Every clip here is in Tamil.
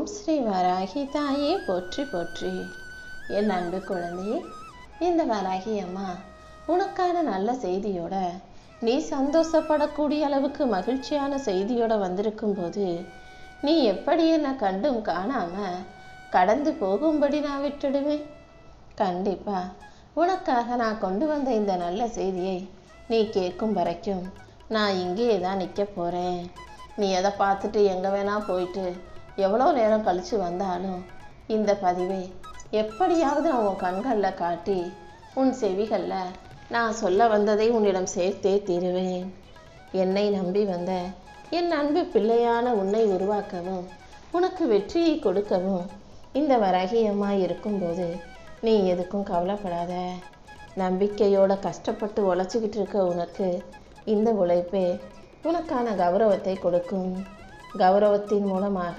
ஓம் ஸ்ரீ வராகி தாயே போற்றி போற்றி. என் அன்பு குழந்தையே, இந்த வராகி அம்மா உனக்கான நல்ல செய்தியோட, நீ சந்தோஷப்படக்கூடிய அளவுக்கு மகிழ்ச்சியான செய்தியோட வந்திருக்கும் போது, நீ எப்படி என்னை கண்டும் காணாம கடந்து போகும்படி நான் விட்டுடுவேன்? கண்டிப்பா உனக்காக நான் கொண்டு வந்த இந்த நல்ல செய்தியை நீ கேட்கும் வரைக்கும் நான் இங்கேயே தான் நிற்க போகிறேன். நீ எதை பார்த்துட்டு எங்கே வேணா போயிட்டு எவ்வளோ நேரம் கழித்து வந்தாலும் இந்த பதிவை எப்படியாவது நான் உன் கண்களில் காட்டி உன் செவிகளில் நான் சொல்ல வந்ததை உன்னிடம் சேர்த்தே தீருவேன். என்னை நம்பி வந்த என் அன்பு பிள்ளையான உன்னை உருவாக்கவும் உனக்கு வெற்றியை கொடுக்கவும் இந்த வராகியம்மாய் இருக்கும்போது நீ எதுக்கும் கவலைப்படாத. நம்பிக்கையோட கஷ்டப்பட்டு உழைச்சிக்கிட்டு இருக்க உனக்கு இந்த உழைப்பே உனக்கான கௌரவத்தை கொடுக்கும். கௌரவத்தின் மூலமாக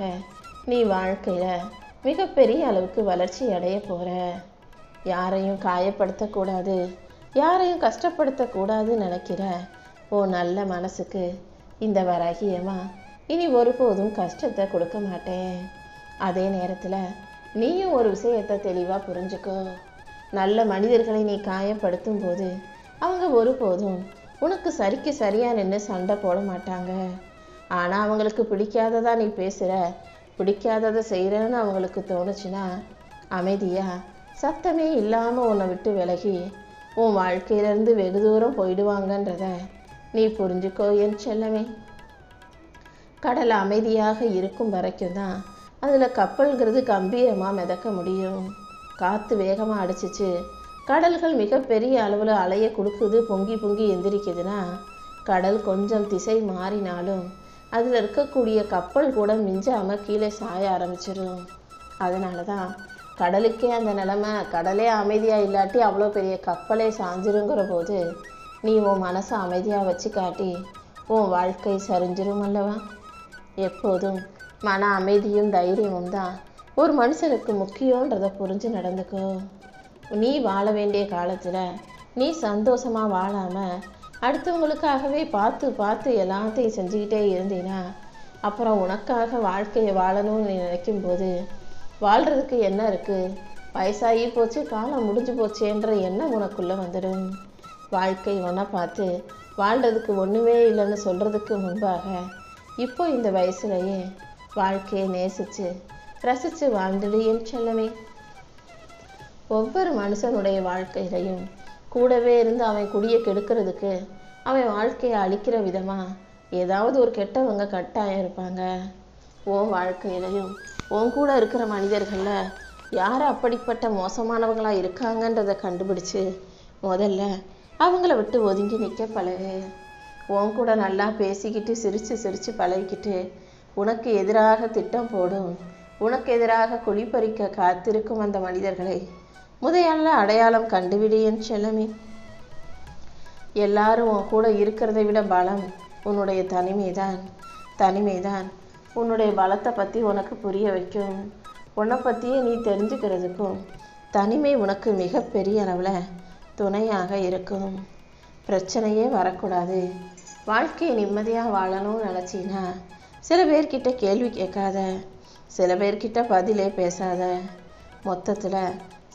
நீ வாழ்க்கையில் மிகப்பெரிய அளவுக்கு வளர்ச்சி அடைய போகிற. யாரையும் காயப்படுத்தக்கூடாது, யாரையும் கஷ்டப்படுத்தக்கூடாதுன்னு நினைக்கிற ஓ நல்ல மனசுக்கு இந்த வராகியம்மா இனி ஒருபோதும் கஷ்டத்தை கொடுக்க மாட்டேன். அதே நேரத்தில் நீயும் ஒரு விஷயத்தை தெளிவாக புரிஞ்சுக்கோ. நல்ல மனிதர்களை நீ காயப்படுத்தும் போது அவங்க ஒருபோதும் உனக்கு சரிக்கு சரியாக நின்று சண்டை போட மாட்டாங்க. ஆனால் அவங்களுக்கு பிடிக்காததா நீ பேசுகிற, பிடிக்காததை செய்கிறன்னு அவங்களுக்கு தோணுச்சுன்னா அமைதியாக சத்தமே இல்லாமல் உன்னை விட்டு விலகி உன் வாழ்க்கையிலேருந்து வெகு தூரம் போயிடுவாங்கன்றத நீ புரிஞ்சுக்கோ என் செல்லமே. கடல் அமைதியாக இருக்கும் வரைக்கும் தான் அதில் கப்பல்கிறது கம்பீரமாக மிதக்க முடியும். காற்று வேகமாக அடிச்சிச்சு, கடல்கள் மிகப்பெரிய அளவில் அலையை கொடுக்குது, பொங்கி பொங்கி எந்திரிக்குதுன்னா கடல் கொஞ்சம் திசை மாறினாலும் அதில் இருக்கக்கூடிய கப்பல் கூட மிஞ்சாமல் கீழே சாய ஆரம்பிச்சிடும். அதனால தான் கடலுக்கே அந்த நிலமை, கடலே அமைதியாக இல்லாட்டி அவ்வளோ பெரிய கப்பலே சாஞ்சிருங்கிற போது நீ உன் மனசை அமைதியாக வச்சு காட்டி உன் வாழ்க்கை சரிஞ்சிரும் அல்லவா? எப்போதும் மன அமைதியும் தைரியமும் தான் ஒரு மனுஷனுக்கு முக்கியன்றதை புரிஞ்சு நடந்துக்கோ. நீ வாழ வேண்டிய காலத்தில் நீ சந்தோஷமாக வாழாமல் அடுத்தவங்களுக்காகவே பார்த்து பார்த்து எல்லாத்தையும் செஞ்சுக்கிட்டே இருந்தீன்னா அப்புறம் உனக்காக வாழ்க்கையை வாழணும்னு நீ நினைக்கும்போது வாழ்கிறதுக்கு என்ன இருக்குது, வயசாகி போச்சு, காலம் முடிஞ்சு போச்சேன்ற எண்ணம் உனக்குள்ளே வந்துடும். வாழ்க்கை ஒன்றை பார்த்து வாழ்கிறதுக்கு ஒன்றுமே இல்லைன்னு சொல்கிறதுக்கு முன்பாக இப்போ இந்த வயசுலையே வாழ்க்கையை நேசித்து ரசித்து வாழ்ந்துடு என் செல்லமே. ஒவ்வொரு மனுஷனுடைய வாழ்க்கையிலையும் கூடவே இருந்து அவன் குடியை கெடுக்கிறதுக்கு, அவன் வாழ்க்கையை அழிக்கிற விதமாக ஏதாவது ஒரு கெட்டவங்க கட்டாயம் இருப்பாங்க. உன் வாழ்க்கையிலையும் உன் கூட இருக்கிற மனிதர்களில் யார் அப்படிப்பட்ட மோசமானவங்களாக இருக்காங்கன்றதை கண்டுபிடிச்சு முதல்ல அவங்கள விட்டு ஒதுங்கி நிற்க பழகு. உன் கூட நல்லா பேசிக்கிட்டு சிரித்து சிரித்து பழகிக்கிட்டு உனக்கு எதிராக திட்டம் போடும், உனக்கு எதிராக குழிப்பறிக்க காத்திருக்கும் அந்த மனிதர்களை முதல்ல அடையாளம் கண்டுவிடு என் செல்லமே. எல்லாரும் உன் கூட இருக்கிறதை விட பலம் உன்னுடைய தனிமைதான். தனிமைதான் உன்னுடைய பலத்தை பற்றி உனக்கு புரிய வைக்கும். உன்னை பற்றியே நீ தெரிஞ்சுக்கிறதுக்கும் தனிமை உனக்கு மிகப்பெரிய அளவில் துணையாக இருக்கும். பிரச்சனையே வரக்கூடாது, வாழ்க்கையை நிம்மதியாக வாழணும்னு நினச்சின்னா சில பேர்கிட்ட கேள்வி கேட்காத, சில பேர்கிட்ட பதிலே பேசாத. மொத்தத்தில்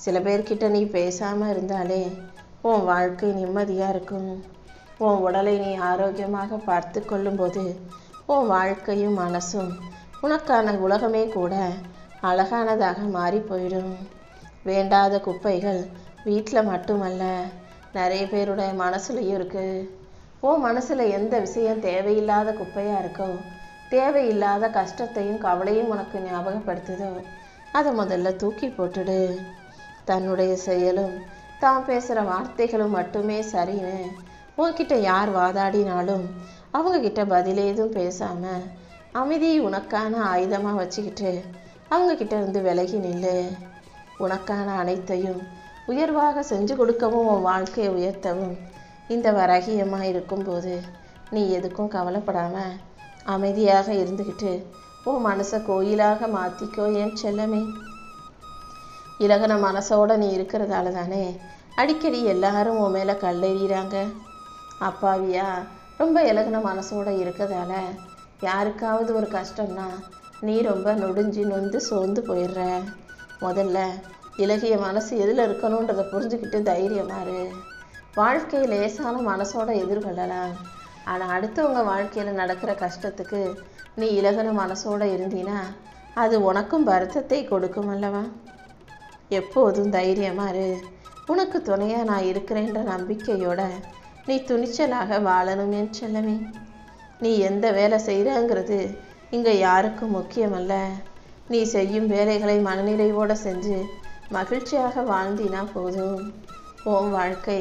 சில பேர்கிட்ட நீ பேசாமல் இருந்தாலே உன் வாழ்க்கை நிம்மதியாக இருக்கும். உன் உடலை நீ ஆரோக்கியமாக பார்த்து கொள்ளும்போது உன் வாழ்க்கையும் மனசும் உனக்கான உலகமே கூட அழகானதாக மாறி போயிடும். வேண்டாத குப்பைகள் வீட்டில் மட்டுமல்ல, நிறைய பேருடைய மனசுலையும் இருக்குது. உன் மனசில் எந்த விஷயம் தேவையில்லாத குப்பையாக இருக்கோ, தேவையில்லாத கஷ்டத்தையும் கவலையும் உனக்கு ஞாபகப்படுத்துதோ அதை முதல்ல தூக்கி போட்டுடு. தன்னுடைய செயலும் தான் பேசுகிற வார்த்தைகளும் மட்டுமே சரின்னு உன்கிட்ட யார் வாதாடினாலும் அவங்கக்கிட்ட பதில் ஏதும் பேசாமல் அமைதியை உனக்கான ஆயுதமாக வச்சுக்கிட்டு அவங்கக்கிட்ட இருந்து விலகி நில்லு. உனக்கான அனைத்தையும் உயர்வாக செஞ்சு கொடுக்கவும் உன் வாழ்க்கையை உயர்த்தவும் இந்த வராகியமாக இருக்கும்போது நீ எதுக்கும் கவலைப்படாமல் அமைதியாக இருந்துக்கிட்டு உன் மனசை கோயிலாக மாற்றிக்கோ என் செல்லமே. இலகன மனசோட நீ இருக்கிறதால தானே அடிக்கடி எல்லாரும் உன் மேலே கல்லெறிகிறாங்க. அப்பாவியா ரொம்ப இலகன மனசோட இருக்கிறதால யாருக்காவது ஒரு கஷ்டம்னா நீ ரொம்ப நொடிஞ்சு நொந்து சோர்ந்து போயிடுற. முதல்ல இலகிய மனசு எதில் இருக்கணுன்றதை புரிஞ்சுக்கிட்டு தைரியமாரு. வாழ்க்கையை லேசான மனசோட எதிர்கொள்ளலாம். ஆனால் அடுத்தவங்க வாழ்க்கையில் நடக்கிற கஷ்டத்துக்கு நீ இலகின மனசோட இருந்தீனா அது உனக்கும் வருத்தத்தை கொடுக்கும் அல்லவா? எப்போதும் தைரியமாரு. உனக்கு துணையாக நான் இருக்கிறேன்ற நம்பிக்கையோட நீ துணிச்சலாக வாழணும் என் செல்லமே. நீ எந்த வேலை செய்கிறங்கிறது இங்கே யாருக்கும் முக்கியமல்ல. நீ செய்யும் வேலைகளை மனநிறைவோடு செஞ்சு மகிழ்ச்சியாக வாழ்ந்தினா போதும். உன் வாழ்க்கை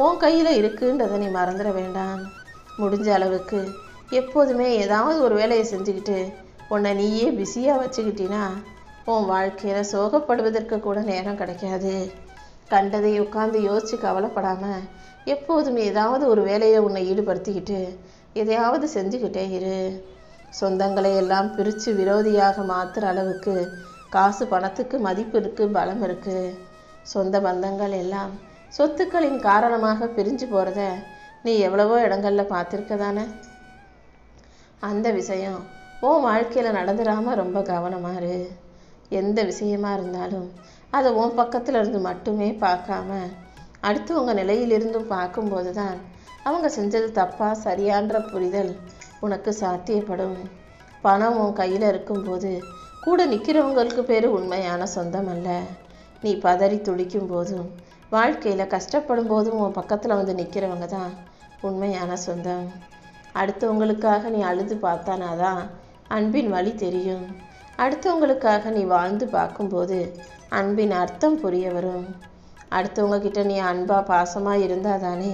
உன் கையில் இருக்குன்றதை நீ மறந்துட வேண்டாம். முடிஞ்ச அளவுக்கு எப்போதுமே ஏதாவது ஒரு வேலையை செஞ்சுக்கிட்டு உன்னை நீயே பிஸியாக வச்சுக்கிட்டினா உன் வாழ்க்கையில் சோகப்படுவதற்கு கூட நேரம் கிடைக்காது. கண்டதை உட்காந்து யோசித்து கவலைப்படாமல் எப்போதும் ஏதாவது ஒரு வேலையை உன்னை ஈடுபடுத்திக்கிட்டு எதையாவது செஞ்சுக்கிட்டே இரு. சொந்தங்களை எல்லாம் பிரித்து விரோதியாக மாற்றுற அளவுக்கு காசு பணத்துக்கு மதிப்பு இருக்குது, பலம் இருக்குது. சொந்த பந்தங்கள் எல்லாம் சொத்துக்களின் காரணமாக பிரிஞ்சு போகிறத நீ எவ்வளவோ இடங்களில் பார்த்துருக்க தானே? அந்த விஷயம் உன் வாழ்க்கையில் நடந்துடாமல் ரொம்ப கவனமாக இரு. எந்த விஷயமா இருந்தாலும் அதை உன் பக்கத்தில் இருந்து மட்டுமே பார்க்காம அடுத்தவங்க நிலையிலிருந்தும் பார்க்கும்போது தான் அவங்க செஞ்சது தப்பா சரியான்ற புரிதல் உனக்கு சாத்தியப்படும். பணம் உன் கையில் இருக்கும்போது கூட நிற்கிறவங்களுக்கு பேர் உண்மையான சொந்தம் அல்ல. நீ பதறி துடிக்கும் போதும் வாழ்க்கையில் கஷ்டப்படும் போதும் உன் பக்கத்தில் வந்து நிற்கிறவங்க தான் உண்மையான சொந்தம். அடுத்தவங்களுக்காக நீ அழுது பார்த்தானாதான் அன்பின் வழி தெரியும். அடுத்தவங்களுக்காக நீ வாழ்ந்து பார்க்கும்போது அன்பின் அர்த்தம் புரிய வரும். அடுத்தவங்க கிட்ட நீ அன்பா பாசமாக இருந்தால் தானே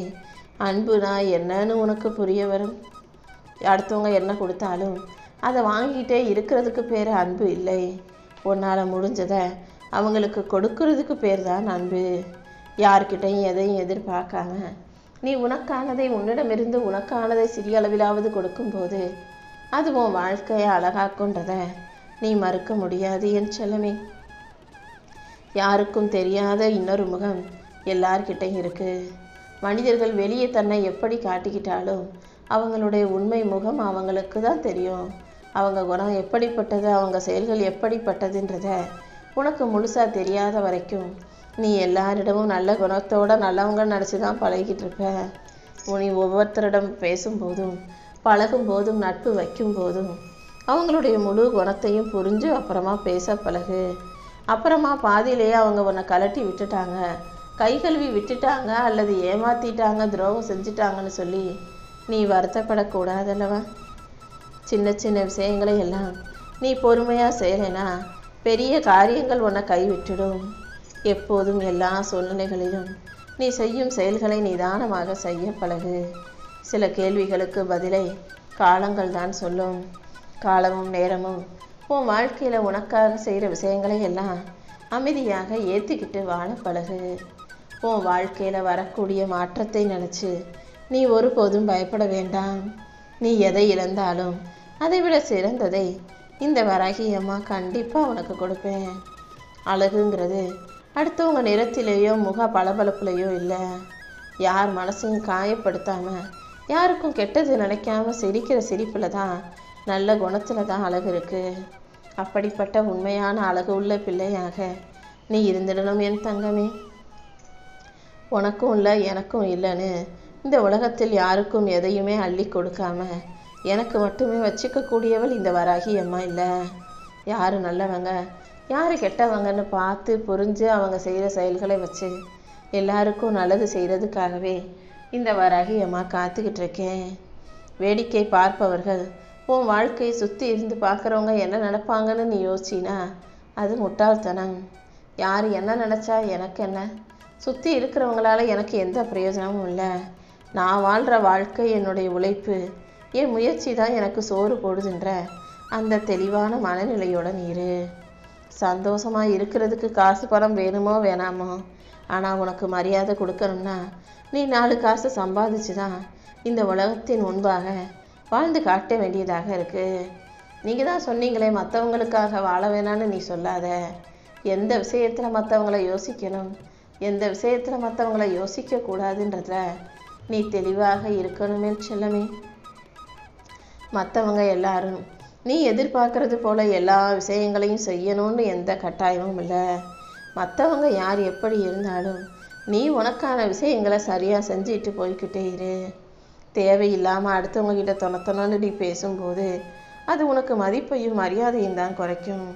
அன்புனா என்னன்னு உனக்கு புரிய வரும். அடுத்தவங்க என்ன கொடுத்தாலும் அதை வாங்கிக்கிட்டே இருக்கிறதுக்கு பேர் அன்பு இல்லை. உன்னால் முடிஞ்சதை அவங்களுக்கு கொடுக்கறதுக்கு பேர் தான் அன்பு. யார்கிட்டையும் எதையும் எதிர்பார்க்காம நீ உனக்கானதை உன்னிடமிருந்து உனக்கானதை சிறிய அளவிலாவது கொடுக்கும்போது அது உன் வாழ்க்கையை அழகாக்குன்றதை நீ மறுக்க முடியாது என் செல்லமே. யாருக்கும் தெரியாத இன்னொரு முகம் எல்லார்கிட்டையும் இருக்குது. மனிதர்கள் வெளியே தன்னை எப்படி காட்டிக்கிட்டாலும் அவங்களுடைய உண்மை முகம் அவங்களுக்கு தான் தெரியும். அவங்க குணம் எப்படிப்பட்டது, அவங்க செயல்கள் எப்படிப்பட்டதுன்றத உனக்கு முழுசாக தெரியாத வரைக்கும் நீ எல்லாரிடமும் நல்ல குணத்தோடு நல்லவங்க நினச்சி தான் பழகிட்டு இருப்ப. நீ ஒவ்வொருத்தரிடம் பேசும்போதும் பழகும்போதும் நட்பு வைக்கும்போதும் அவங்களுடைய முழு குணத்தையும் புரிஞ்சு அப்புறமா பேச பழகு. அப்புறமா பாதியிலேயே அவங்க உன்னை கலட்டி விட்டுட்டாங்க, கை கழுவி விட்டுட்டாங்க அல்லது ஏமாற்றிட்டாங்க, துரோகம் செஞ்சிட்டாங்கன்னு சொல்லி நீ வருத்தப்படக்கூடாதல்லவா? சின்ன சின்ன விஷயங்களை எல்லாம் நீ பொறுமையாக செய்யலைனா பெரிய காரியங்கள் உன்னை கைவிட்டுடும். எப்போதும் எல்லா சூழ்நிலைகளிலும் நீ செய்யும் செயல்களை நிதானமாக செய்ய பழகு. சில கேள்விகளுக்கு பதிலை காலங்கள் தான் சொல்லும். காலமும் நேரமும் உன் வாழ்க்கையில் உனக்காக செய்கிற விஷயங்களை எல்லாம் அமைதியாக ஏற்றிக்கிட்டு வாழ பழகு. உன் வாழ்க்கையில் வரக்கூடிய மாற்றத்தை நினச்சி நீ ஒருபோதும் பயப்பட வேண்டாம். நீ எதை இழந்தாலும் அதை விட சிறந்ததை இந்த வராகி அம்மா கண்டிப்பாக உனக்கு கொடுப்பேன். அழகுங்கிறது அடுத்தவங்க நிறத்திலேயோ முக பளபளப்புலையோ இல்லை. யார் மனசையும் காயப்படுத்தாமல் யாருக்கும் கெட்டது நினைக்காம சிரிக்கிற சிரிப்பில் தான் நல்ல குணத்தில் தான் அழகு இருக்குது. அப்படிப்பட்ட உண்மையான அழகு உள்ள பிள்ளையாக நீ இருந்திடணும் என் தங்கமே. உனக்கும் இல்லை எனக்கும் இல்லைன்னு இந்த உலகத்தில் யாருக்கும் எதையுமே அள்ளி கொடுக்காம எனக்கு மட்டுமே வச்சுக்கக்கூடியவள் இந்த வராகி அம்மா இல்லை. யார் நல்லவங்க யார் கெட்டவங்கன்னு பார்த்து புரிஞ்சு அவங்க செய்கிற செயல்களை வச்சு எல்லாருக்கும் நல்லது செய்கிறதுக்காகவே இந்த வராகி அம்மா காத்துக்கிட்டு இருக்கேன். வேடிக்கை பார்ப்பவர்கள் உன் வாழ்க்கையை சுற்றி இருந்து பார்க்குறவங்க என்ன நினைப்பாங்கன்னு நீ யோசிச்சினா அது முட்டாள்தனம். யார் என்ன நினச்சா எனக்கு என்ன, சுற்றி இருக்கிறவங்களால எனக்கு எந்த பிரயோஜனமும் இல்லை. நான் வாழ்கிற வாழ்க்கை என்னுடைய உழைப்பு, என் முயற்சி தான் எனக்கு சோறு போடுதுன்ற அந்த தெளிவான மனநிலையோட நீர். சந்தோஷமாக இருக்கிறதுக்கு காசு பணம் வேணுமோ வேணாமோ, ஆனால் உனக்கு மரியாதை கொடுக்கணும்னா நீ 4 காசு சம்பாதிச்சு தான் இந்த உலகத்தின் முன்பாக வாழ்ந்து காட்ட வேண்டியதாக இருக்குது. நீங்கள் தான் சொன்னீங்களே மற்றவங்களுக்காக வாழ வேணான்னு நீ சொல்லாத. எந்த விஷயத்தில் மற்றவங்கள யோசிக்கணும், எந்த விஷயத்தில் மற்றவங்கள யோசிக்கக்கூடாதுன்றத நீ தெளிவாக இருக்கணுமே செல்லமே. மற்றவங்க எல்லாரும் நீ எதிர்பார்க்கறது போல எல்லா விஷயங்களையும் செய்யணும்னு எந்த கட்டாயமும் இல்லை. மற்றவங்க யார் எப்படி இருந்தாலும் நீ உனக்கான விஷயங்களை சரியாக செஞ்சுட்டு போய்கிட்டே இரு. தேவையில்லாமல் அடுத்தவங்க கிட்ட தொணத்தொணன்னு நீ பேசும்போது அது உனக்கு மதிப்பையும் மரியாதையும் தான் குறைக்கும்.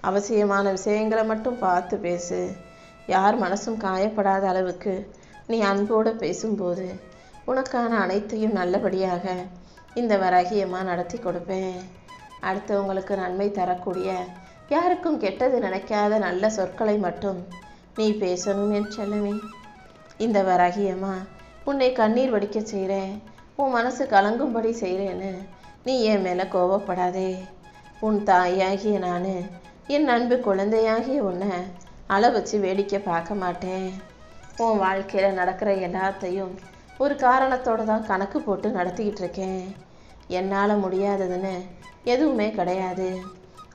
அவசியமான விஷயங்களை மட்டும் பார்த்து பேசு. யார் மனசும் காயப்படாத அளவுக்கு நீ அன்போடு பேசும்போது உனக்கான அனைத்தையும் நல்லபடியாக இந்த வராகியம்மா நடத்தி கொடுப்பேன். அடுத்தவங்களுக்கு நன்மை தரக்கூடிய, யாருக்கும் கெட்டது நினைக்காத நல்ல சொற்களை மட்டும் நீ பேசணும் என் செல்லமே. இந்த வராகியம்மா உன்னை கண்ணீர் வடிக்க செய்கிறேன், உன் மனசு கலங்கும்படி செய்கிறேன்னு நீ என் மேலே கோபப்படாதே. உன் தாயாகிய நான் என் அன்பு குழந்தையாகிய உன்னை அள வச்சு வேடிக்கை பார்க்க மாட்டேன். உன் வாழ்க்கையில் நடக்கிற எல்லாத்தையும் ஒரு காரணத்தோடு தான் கணக்கு போட்டு நடத்திக்கிட்டு இருக்கேன். என்னால் முடியாததுன்னு எதுவுமே கிடையாது.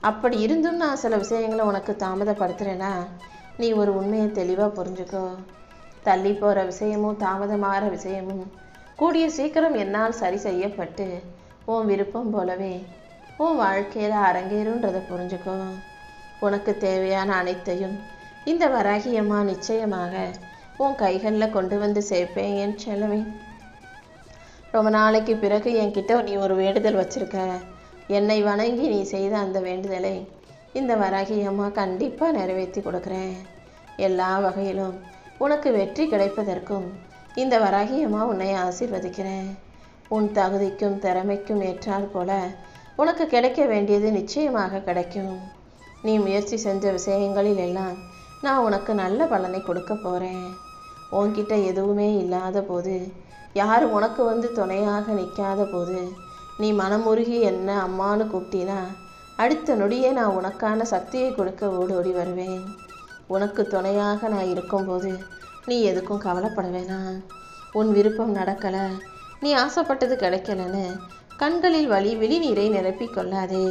அப்படி இருந்தும் நான் சில விஷயங்களை உனக்கு தாமதப்படுத்துகிறேன்னா நீ ஒரு உண்மையை தெளிவாக புரிஞ்சுக்கோ. தள்ளி போகிற விஷயமும் தாமதமாகிற விஷயமும் கூடிய சீக்கிரம் என்னால் சரி செய்யப்பட்டு உன் விருப்பம் போலவே உன் வாழ்க்கையில் அரங்கேறுன்றதை புரிஞ்சுக்கோ. உனக்கு தேவையான அனைத்தையும் இந்த வராகியம்மா நிச்சயமாக உன் கைகளில் கொண்டு வந்து சேர்ப்பேன் என் செல்லமே. ரொம்ப நாளைக்கு பிறகு என்கிட்ட நீ ஒரு வேண்டுதல் வச்சிருக்க. என்னை வணங்கி நீ செய்த அந்த வேண்டுதலை இந்த வராகியம்மா கண்டிப்பாக நிறைவேற்றி கொடுக்குறேன். எல்லா வகையிலும் உனக்கு வெற்றி கிடைப்பதற்கும் இந்த வராகியம்மா உன்னை ஆசீர்வதிக்கிறேன். உன் தகுதிக்கும் திறமைக்கும் ஏற்றால் போல உனக்கு கிடைக்க வேண்டியது நிச்சயமாக கிடைக்கும். நீ முயற்சி செஞ்ச விஷயங்களில் எல்லாம் நான் உனக்கு நல்ல பலனை கொடுக்க போகிறேன். உன்கிட்ட எதுவுமே இல்லாத போது, யார் உனக்கு வந்து துணையாக நிற்காத போது நீ மனமுருகி என்ன அம்மானு கூப்பிட்டினா அடுத்த நொடியே நான் உனக்கான சக்தியை கொடுக்க ஓடோடி வருவேன். உனக்கு துணையாக நான் இருக்கும்போது நீ எதுக்கும் கவலைப்பட வேணாம். உன் விருப்பம் நடக்கலை, நீ ஆசைப்பட்டது கிடைக்கலன்னு கண்களில் விழி நீரை நிரப்பிக் கொள்ளாதே.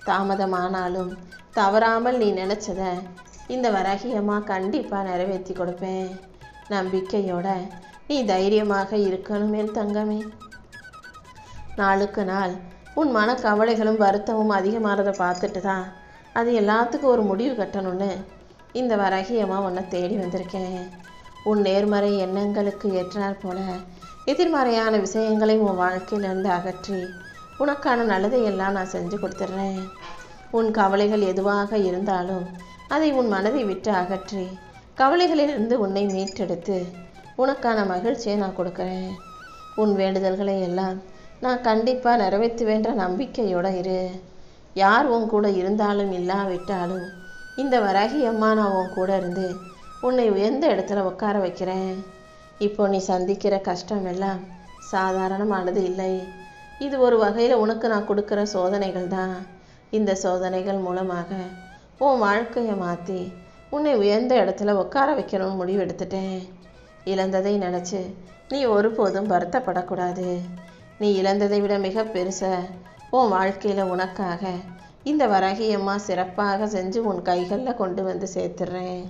தாமதமானாலும் தவறாமல் நீ நினச்சத இந்த வராகியம்மா கண்டிப்பாக நிறைவேற்றி கொடுப்பேன். நம்பிக்கையோட நீ தைரியமாக இருக்கணும் என் தங்கமே. நாளுக்கு நாள் உன் மனக்கவலைகளும் வருத்தமும் அதிகமாகிறத பார்த்துட்டு தான் அது எல்லாத்துக்கும் ஒரு முடிவு கட்டணும்னு இந்த வராகியம்மா உன்னை தேடி வந்திருக்கேன். உன் நேர்மறை எண்ணங்களுக்கு ஏற்றாற் போல எதிர்மறையான விஷயங்களை உன் வாழ்க்கையிலிருந்து அகற்றி உனக்கான நல்லதையெல்லாம் நான் செஞ்சு கொடுத்துட்றேன். உன் கவலைகள் எதுவாக இருந்தாலும் அதை உன் மனதை விட்டு அகற்றி கவலைகளிலிருந்து உன்னை மீட்டெடுத்து உனக்கான மகிழ்ச்சியை நான் கொடுக்குறேன். உன் வேண்டுதல்களை எல்லாம் நான் கண்டிப்பாக நிறைவேற்றுவேன்ற நம்பிக்கையோடு இரு. யார் உன் கூட இருந்தாலும் இல்லாவிட்டாலும் இந்த வராகியம்மா நான் உன் கூட இருந்து உன்னை உயர்ந்த இடத்துல உட்கார வைக்கிறேன். இப்போ நீ சந்திக்கிற கஷ்டம் எல்லாம் சாதாரணமானது இல்லை. இது ஒரு வகையில் உனக்கு நான் கொடுக்குற சோதனைகள் தான். இந்த சோதனைகள் மூலமாக உன் வாழ்க்கையை மாற்றி உன்னை உயர்ந்த இடத்துல உட்கார வைக்கணும்னு முடிவு எடுத்துட்டேன். இழந்ததை நினச்சி நீ ஒருபோதும் வருத்தப்படக்கூடாது. நீ இழந்ததை விட மிக பெருசாக உன் வாழ்க்கையில் உனக்காக இந்த வராகியம்மா சிறப்பாக செஞ்சு உன் கைகளில் கொண்டு வந்து சேர்த்துடுறேன்.